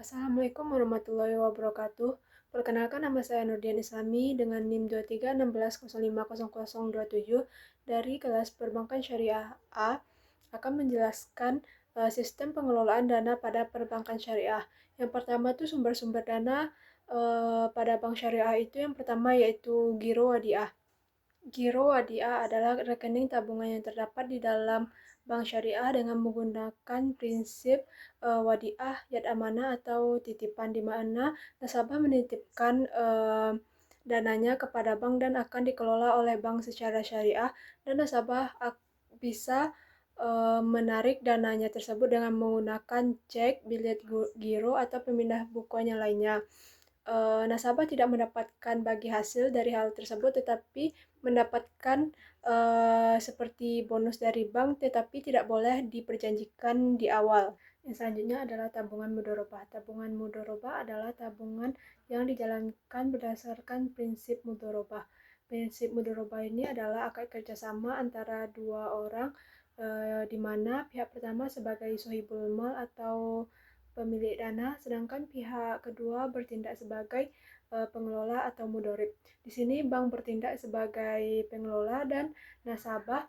Assalamualaikum warahmatullahi wabarakatuh. Perkenalkan, nama saya Nurdian Islami dengan NIM 2316050027 dari kelas Perbankan Syariah A akan menjelaskan sistem pengelolaan dana pada perbankan syariah. Yang pertama itu sumber-sumber dana pada bank syariah itu yang pertama yaitu Giro Wadiah. Giro Wadiah adalah rekening tabungan yang terdapat di dalam bank syariah dengan menggunakan prinsip wadiah, yad amanah atau titipan, di mana nasabah menitipkan dananya kepada bank dan akan dikelola oleh bank secara syariah, dan nasabah bisa menarik dananya tersebut dengan menggunakan cek, bilet giro, atau pemindah bukuan yang lainnya. Nasabah tidak mendapatkan bagi hasil dari hal tersebut, tetapi mendapatkan seperti bonus dari bank, tetapi tidak boleh diperjanjikan di awal. Yang selanjutnya adalah tabungan mudharabah. Tabungan mudharabah adalah tabungan yang dijalankan berdasarkan prinsip mudharabah. Prinsip mudharabah ini adalah akad kerjasama antara dua orang, di mana pihak pertama sebagai sohibul mal atau pemilik dana, sedangkan pihak kedua bertindak sebagai pengelola atau mudorib. Di sini bank bertindak sebagai pengelola dan nasabah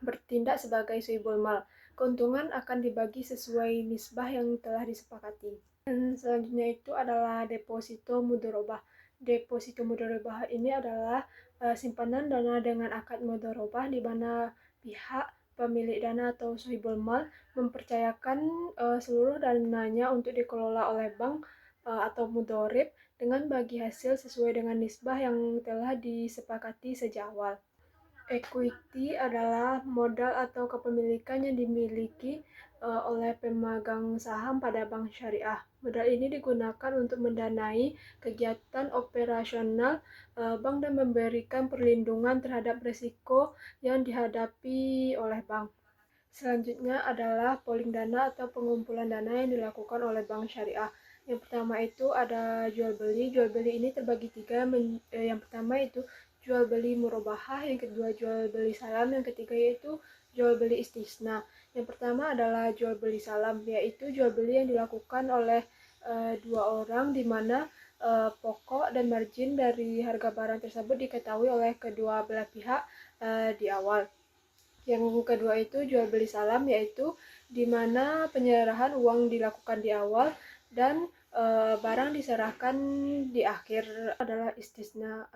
bertindak sebagai sohibul mal. Keuntungan akan dibagi sesuai nisbah yang telah disepakati. Dan selanjutnya itu adalah deposito mudharabah. Deposito mudharabah ini adalah simpanan dana dengan akad mudharabah, di mana pihak pemilik dana atau sohibul mal mempercayakan seluruh dananya untuk dikelola oleh bank atau mudharib dengan bagi hasil sesuai dengan nisbah yang telah disepakati sejak awal. Equity adalah modal atau kepemilikan yang dimiliki oleh pemegang saham pada bank syariah. Modal ini digunakan untuk mendanai kegiatan operasional bank dan memberikan perlindungan terhadap risiko yang dihadapi oleh bank. Selanjutnya adalah pooling dana atau pengumpulan dana yang dilakukan oleh bank syariah. Yang pertama itu ada jual beli. Jual beli ini terbagi tiga. Yang pertama itu jual beli murabahah, yang kedua jual beli salam, yang ketiga yaitu jual beli istisna. Yang pertama adalah jual beli salam, yaitu jual beli yang dilakukan oleh dua orang, di mana pokok dan margin dari harga barang tersebut diketahui oleh kedua belah pihak di awal. Yang kedua itu jual beli salam, yaitu di mana penyerahan uang dilakukan di awal dan barang diserahkan di akhir. Adalah istisna.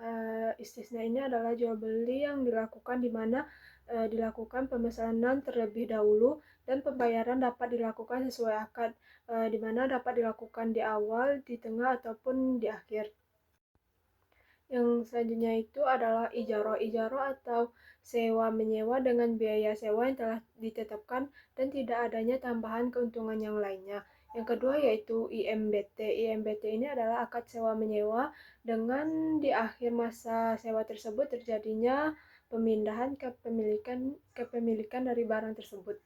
Istisna ini adalah jual beli yang dilakukan di mana dilakukan pemesanan terlebih dahulu dan pembayaran dapat dilakukan sesuai akad, di mana dapat dilakukan di awal, di tengah, ataupun di akhir. Yang selanjutnya itu adalah ijaro. Ijaro atau sewa menyewa dengan biaya sewa yang telah ditetapkan dan tidak adanya tambahan keuntungan yang lainnya. Yang kedua yaitu IMBT. IMBT ini adalah akad sewa menyewa dengan di akhir masa sewa tersebut terjadinya pemindahan kepemilikan dari barang tersebut.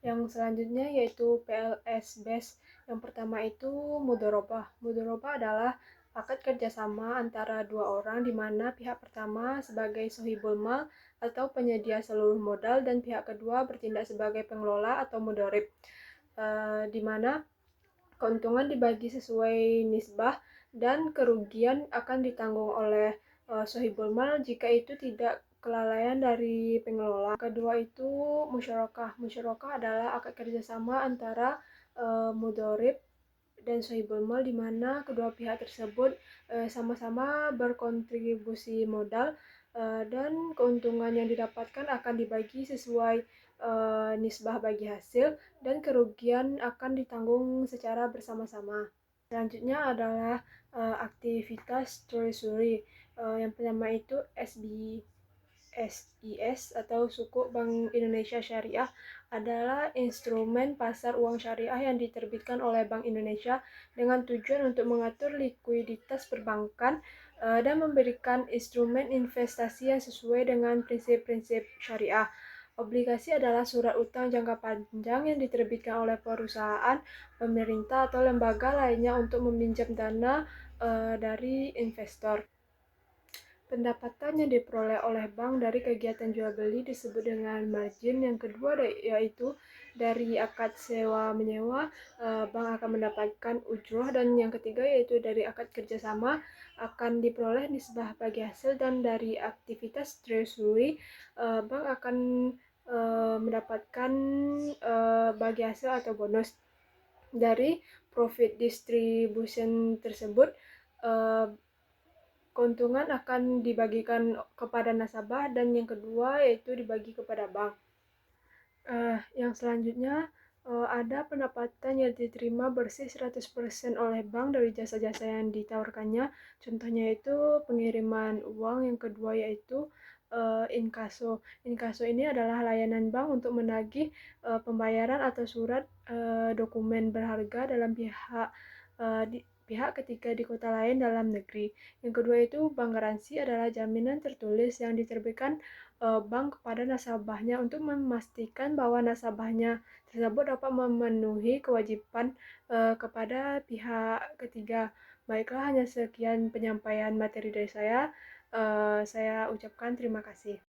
Yang selanjutnya yaitu PLS Base. Yang pertama itu mudharabah. Mudharabah adalah akad kerjasama antara dua orang, di mana pihak pertama sebagai sohibul mal atau penyedia seluruh modal dan pihak kedua bertindak sebagai pengelola atau mudharib, di mana keuntungan dibagi sesuai nisbah dan kerugian akan ditanggung oleh sohibul mal jika itu tidak kelalaian dari pengelola. Kedua itu musyarakah. Musyarakah adalah akad kerjasama antara mudharib dan sohibul mal, di mana kedua pihak tersebut sama-sama berkontribusi modal dan keuntungan yang didapatkan akan dibagi sesuai nisbah bagi hasil dan kerugian akan ditanggung secara bersama-sama. Selanjutnya adalah aktivitas treasury. Yang pertama itu SIS atau Sukuk Bank Indonesia Syariah adalah instrumen pasar uang syariah yang diterbitkan oleh Bank Indonesia dengan tujuan untuk mengatur likuiditas perbankan dan memberikan instrumen investasi yang sesuai dengan prinsip-prinsip syariah. Obligasi adalah surat utang jangka panjang yang diterbitkan oleh perusahaan, pemerintah, atau lembaga lainnya untuk meminjam dana dari investor. Pendapatan yang diperoleh oleh bank dari kegiatan jual beli disebut dengan margin. Yang kedua yaitu dari akad sewa menyewa, bank akan mendapatkan ujroh. Dan yang ketiga yaitu dari akad kerjasama akan diperoleh nisbah bagi hasil. Dan dari aktivitas treasury, bank akan mendapatkan bagi hasil atau bonus. Dari profit distribution tersebut, keuntungan akan dibagikan kepada nasabah, dan yang kedua yaitu dibagi kepada bank. Yang selanjutnya, ada pendapatan yang diterima bersih 100% oleh bank dari jasa-jasa yang ditawarkannya. Contohnya itu pengiriman uang. Yang kedua yaitu inkaso. Inkaso ini adalah layanan bank untuk menagih pembayaran atau surat dokumen berharga dalam pihak ketiga di kota lain dalam negeri. Yang kedua itu bank garansi, adalah jaminan tertulis yang diterbitkan bank kepada nasabahnya untuk memastikan bahwa nasabahnya tersebut dapat memenuhi kewajiban kepada pihak ketiga. Baiklah, hanya sekian penyampaian materi dari saya. Saya ucapkan terima kasih.